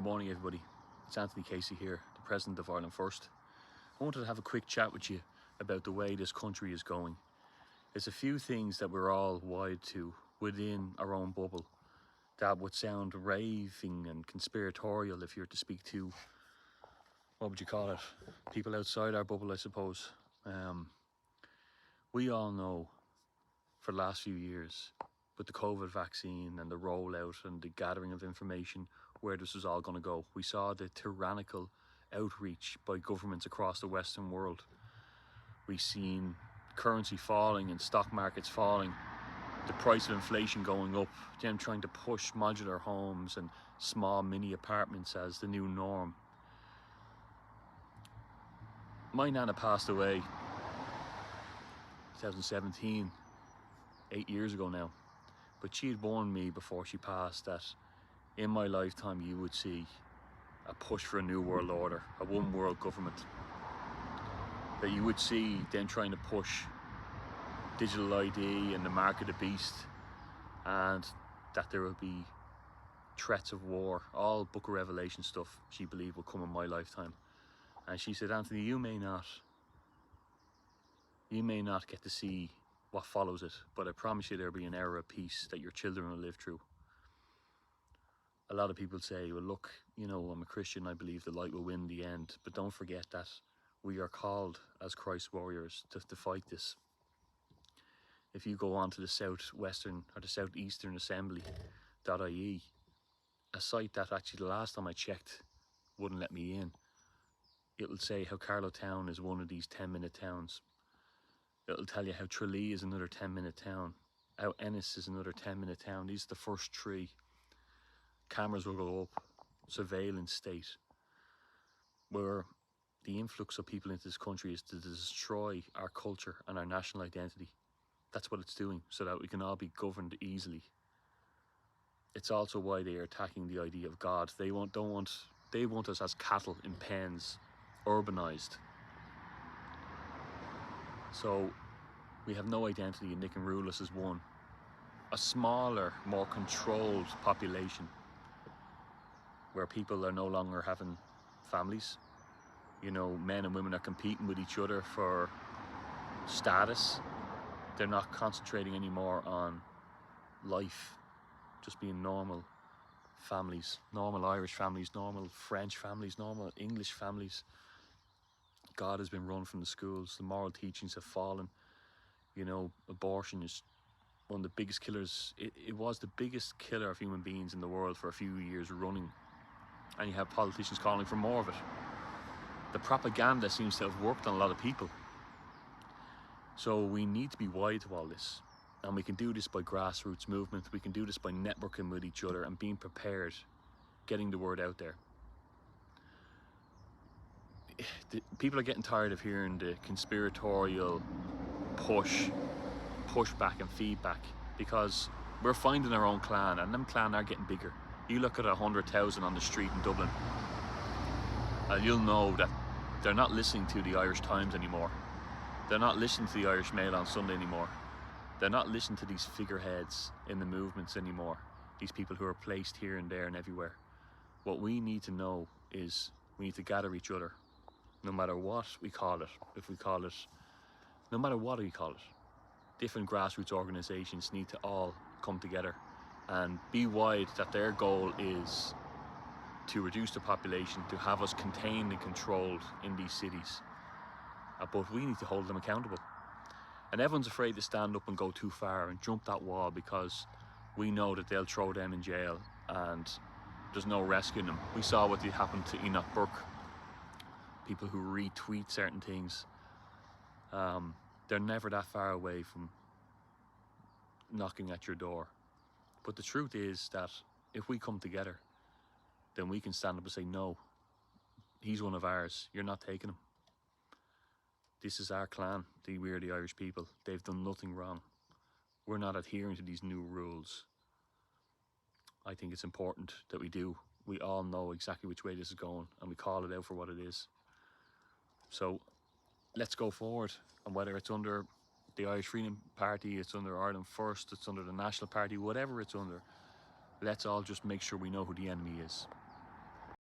Good morning, everybody. It's Anthony Casey here, the President of Ireland First. I wanted to have a quick chat with you about the way this country is going. There's a few things that we're all wired to within our own bubble that would sound raving and conspiratorial if you were to speak to, what would you call it, people outside our bubble, I suppose. We all know for the last few years with the COVID vaccine and the rollout and the gathering of information where this was all going to go. We saw the tyrannical outreach by governments across the Western world. We've seen currency falling and stock markets falling, the price of inflation going up, them trying to push modular homes and small mini apartments as the new norm. My nana passed away 2017, 8 years ago now. But she had warned me before she passed that in my lifetime you would see a push for a new world order, a one world government. That you would see them trying to push digital ID and the mark of the beast, and that there would be threats of war, all Book of Revelation stuff she believed would come in my lifetime. And she said, Anthony, you may not get to see what follows it, but I promise you there'll be an era of peace that your children will live through. A lot of people say, well look, you know, I'm a Christian, I believe the light will win in the end, but don't forget that we are called as Christ warriors to fight this. If you go on to the Southwestern or the Southeastern Assembly.ie, a site that actually the last time I checked wouldn't let me in, it'll say how Carlow Town is one of these 10-minute towns. It'll tell you how Tralee is another 10-minute town, how Ennis is another 10-minute town. These are the first three. Cameras will go up, surveillance state, where the influx of people into this country is to destroy our culture and our national identity. That's what it's doing, so that we can all be governed easily. It's also why they are attacking the idea of God. They want us as cattle in pens, urbanized. So we have no identity and they can rule us as one. A smaller, more controlled population where people are no longer having families. You know, men and women are competing with each other for status. They're not concentrating anymore on life, just being normal families, normal Irish families, normal French families, normal English families. God has been run from the schools, the moral teachings have fallen. You know, abortion is one of the biggest killers. It was the biggest killer of human beings in the world for a few years running. And you have politicians calling for more of it. The propaganda seems to have worked on a lot of people. So we need to be wide to all this. And we can do this by grassroots movement. We can do this by networking with each other and being prepared, getting the word out there. People are getting tired of hearing the conspiratorial pushback and feedback, because we're finding our own clan, and them clan are getting bigger. You look at 100,000 on the street in Dublin and you'll know that they're not listening to the Irish Times anymore. They're not listening to the Irish Mail on Sunday anymore. They're not listening to these figureheads in the movements anymore, these people who are placed here and there and everywhere. What we need to know is we need to gather each other, no matter what we call it. If we call it, no matter what we call it, different grassroots organisations need to all come together and be wide that their goal is to reduce the population, to have us contained and controlled in these cities. But we need to hold them accountable. And everyone's afraid to stand up and go too far and jump that wall, because we know that they'll throw them in jail and there's no rescuing them. We saw what happened to Enoch Burke. People who retweet certain things, they're never that far away from knocking at your door. But the truth is that if we come together, then we can stand up and say, no, he's one of ours, you're not taking him. This is our clan, we are the Irish people. They've done nothing wrong. We're not adhering to these new rules. I think it's important that we do. We all know exactly which way this is going, and we call it out for what it is. So let's go forward, and whether it's under the Irish Freedom Party, it's under Ireland First, it's under the National Party, whatever it's under, let's all just make sure we know who the enemy is.